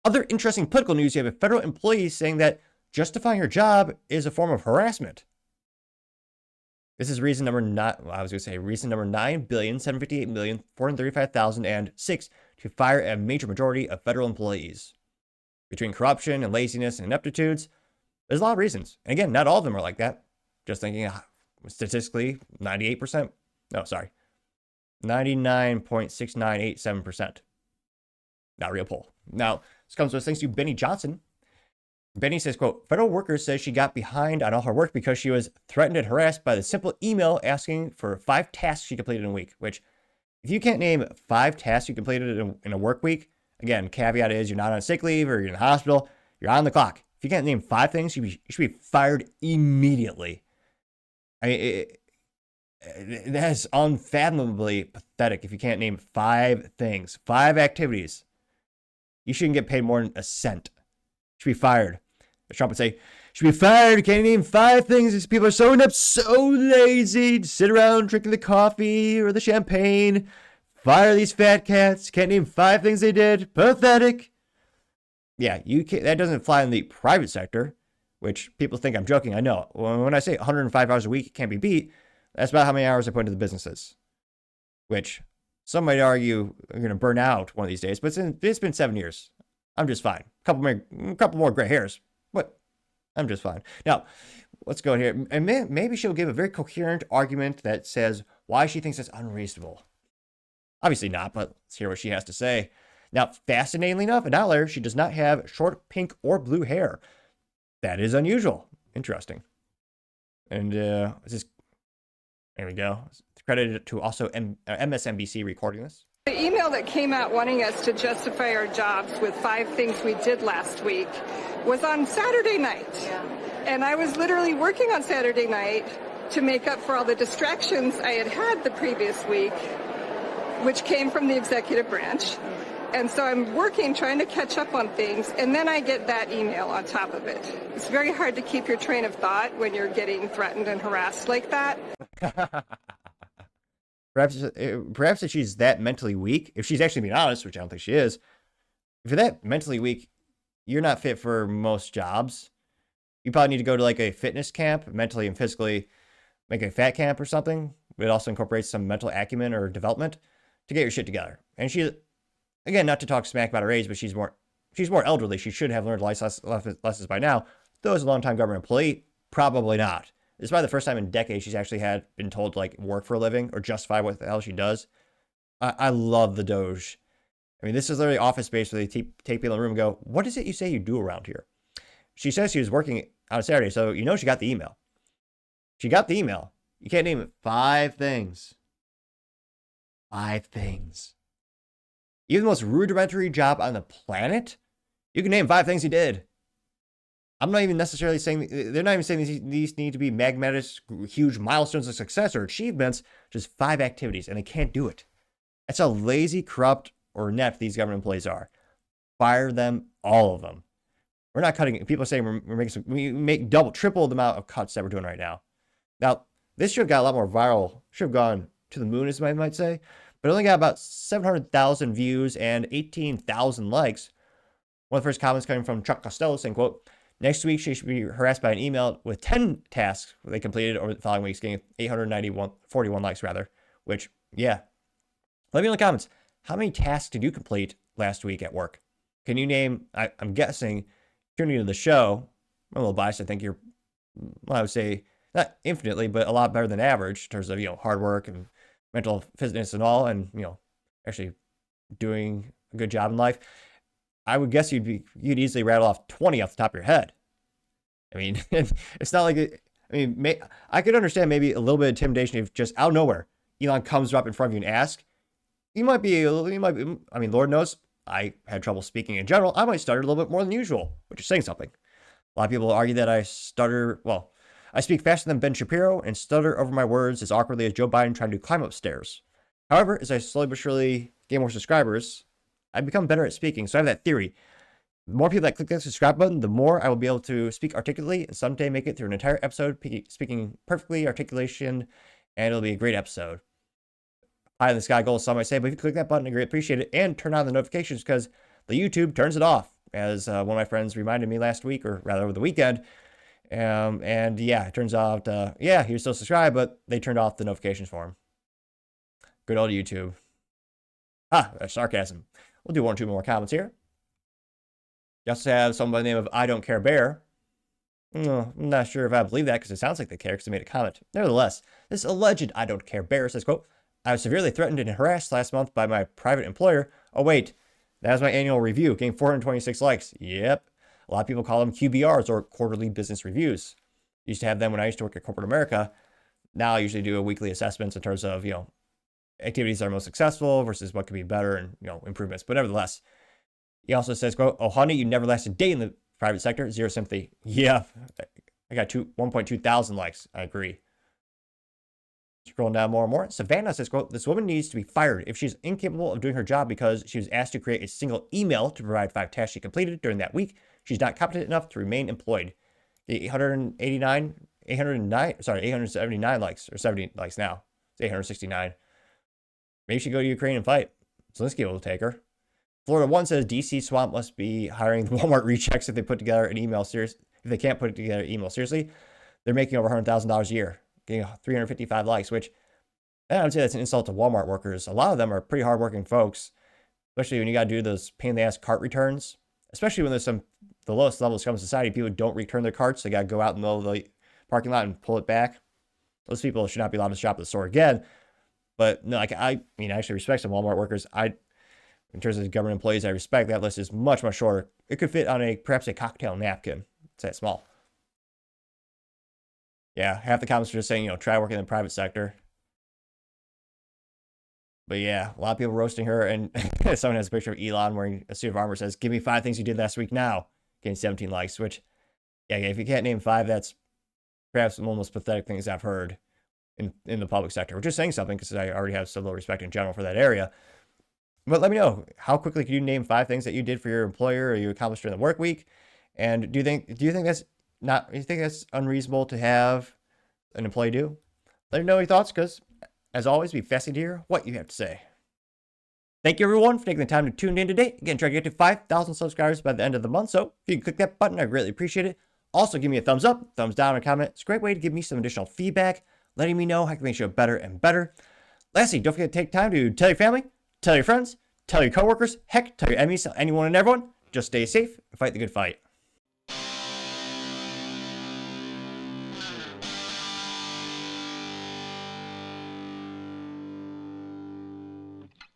Other interesting political news, you have a federal employee saying that justifying her job is a form of harassment. This is reason number 9. Well, I was going to say reason number 9,758,435,006 to fire a major majority of federal employees. Between corruption and laziness and ineptitudes, there's a lot of reasons. And again, not all of them are like that. Just thinking statistically, 98%. No, sorry. 99.6987%. Not a real poll. Now, this comes with thanks to Benny Johnson. Benny says, quote, federal worker says she got behind on all her work because she was threatened and harassed by the simple email asking for 5 tasks she completed in a week, which if you can't name 5 tasks you completed in a work week, again, caveat is you're not on sick leave or you're in the hospital, you're on the clock. If you can't name 5 things, you should be fired immediately. I mean, that is unfathomably pathetic if you can't name 5 things, 5 activities. You shouldn't get paid more than a cent. You should be fired. As Trump would say, should be fired. Can't name 5 things. These people are so inept, so lazy. Just sit around drinking the coffee or the champagne. Fire these fat cats. Can't name 5 things they did. Pathetic. Yeah, you can't, that doesn't fly in the private sector, which people think I'm joking. I know. When I say 105 hours a week can't be beat, that's about how many hours I put into the businesses, which some might argue are going to burn out one of these days, but it's been 7 years. I'm just fine. A couple more gray hairs, but I'm just fine. Now, let's go in here. And maybe she'll give a very coherent argument that says why she thinks it's unreasonable. Obviously not, but let's hear what she has to say. Now, fascinatingly enough, an outlier, she does not have short pink or blue hair. That is unusual. Interesting. And there we go. It's credited to also MSNBC recording this. The email that came out wanting us to justify our jobs with 5 things we did last week was on Saturday night. Yeah. And I was literally working on Saturday night to make up for all the distractions I had had the previous week, which came from the executive branch. And so I'm working, trying to catch up on things, and then I get that email on top of it. It's very hard to keep your train of thought when you're getting threatened and harassed like that. Perhaps if she's that mentally weak, if she's actually being honest, which I don't think she is, if you're that mentally weak, you're not fit for most jobs. You probably need to go to like a fitness camp, mentally and physically, make a fat camp or something. It also incorporates some mental acumen or development to get your shit together. And she's, again, not to talk smack about her age, but she's more elderly. She should have learned life lessons by now. Though as a long-time government employee, probably not. This is probably the first time in decades she's actually been told to like work for a living or justify what the hell she does. I love the Doge. I mean, this is literally office space where they take people in the room and go, what is it you say you do around here? She says she was working on a Saturday, so you know she got the email. She got the email. You can't name it 5 things. 5 things. Even the most rudimentary job on the planet, you can name 5 things he did. I'm not even necessarily saying, they're not even saying these need to be magnanimous, huge milestones of success or achievements, just 5 activities, and they can't do it. That's how lazy, corrupt, or inept these government employees are. Fire them, all of them. We're not cutting it. People are saying we make double, triple the amount of cuts that we're doing right now. Now, this should have got a lot more viral, should have gone to the moon, as I might say, but it only got about 700,000 views and 18,000 likes. One of the first comments coming from Chuck Costello saying, quote, next week, she should be harassed by an email with 10 tasks they completed over the following weeks, getting 41 likes rather, which, yeah. Let me know in the comments, how many tasks did you complete last week at work? Can you name, I'm guessing, tuning into the show, I'm a little biased, I think you're, well, I would say, not infinitely, but a lot better than average in terms of, hard work and mental fitness and all, and, actually doing a good job in life. I would guess you'd easily rattle off 20 off the top of your head. I mean, it's not like I could understand maybe a little bit of intimidation if just out of nowhere, Elon comes up in front of you and asks. I mean, Lord knows, I had trouble speaking in general. I might stutter a little bit more than usual, which is saying something. A lot of people argue that I speak faster than Ben Shapiro and stutter over my words as awkwardly as Joe Biden trying to climb upstairs. However, as I slowly but surely gain more subscribers, I become better at speaking. So I have that theory. The more people that click that subscribe button, the more I will be able to speak articulately and someday make it through an entire episode speaking perfectly, articulation, and it'll be a great episode. Pie in the sky goal, some might say, but if you click that button, I greatly appreciate it, and turn on the notifications because the YouTube turns it off. as one of my friends reminded me last week, or rather over the weekend. And yeah, it turns out, yeah, he was still subscribed, but they turned off the notifications for him. Good old YouTube. That's sarcasm. We'll do 1 or 2 more comments here. You also have someone by the name of I Don't Care Bear. I'm not sure if I believe that because it sounds like they care because they made a comment. Nevertheless, this alleged I Don't Care Bear says, quote, I was severely threatened and harassed last month by my private employer. Oh, wait, that was my annual review, getting 426 likes. Yep. A lot of people call them QBRs, or quarterly business reviews. Used to have them when I used to work at corporate America. Now I usually do a weekly assessments in terms of, activities that are most successful versus what could be better and, improvements. But nevertheless, he also says, quote, oh, honey, you never lasted a day in the private sector. Zero sympathy. Yeah, I got 1.2 thousand likes. I agree. Scrolling down more and more. Savannah says, quote, this woman needs to be fired if she's incapable of doing her job because she was asked to create a single email to provide 5 tasks she completed during that week. She's not competent enough to remain employed. The 879 likes, or 70 likes now. It's 869. Maybe she go to Ukraine and fight. Zelensky will take her. Florida 1 says DC Swamp must be hiring the Walmart rechecks if they put together an email serious. If they can't put together an email seriously, they're making over $100,000 a year, getting 355 likes, which I would say that's an insult to Walmart workers. A lot of them are pretty hardworking folks, especially when you got to do those pain in the ass cart returns, especially when there's the lowest level of scum society. People don't return their carts. They got to go out in the middle of the parking lot and pull it back. Those people should not be allowed to shop at the store again. But no, I actually respect some Walmart workers. In terms of government employees, I respect that list is much, much shorter. It could fit on perhaps a cocktail napkin. It's that small. Yeah, half the comments are just saying, try working in the private sector. But yeah, a lot of people roasting her, and someone has a picture of Elon wearing a suit of armor, says, give me 5 things you did last week now. Getting 17 likes, which, yeah, if you can't name 5, that's perhaps one of the most pathetic things I've heard in the public sector, which is saying something because I already have so little respect in general for that area. But let me know, how quickly can you name 5 things that you did for your employer or you accomplished during the work week? And do you think that's unreasonable to have an employee do? Let me know your thoughts, because as always, be fascinated to hear what you have to say. Thank you, everyone, for taking the time to tune in today. Again, trying to get to 5,000 subscribers by the end of the month. So if you can click that button, I'd greatly appreciate it. Also, give me a thumbs up, thumbs down, or comment. It's a great way to give me some additional feedback, letting me know how I can make the show better and better. Lastly, don't forget to take time to tell your family, tell your friends, tell your coworkers, heck, tell your enemies, tell anyone and everyone. Just stay safe and fight the good fight.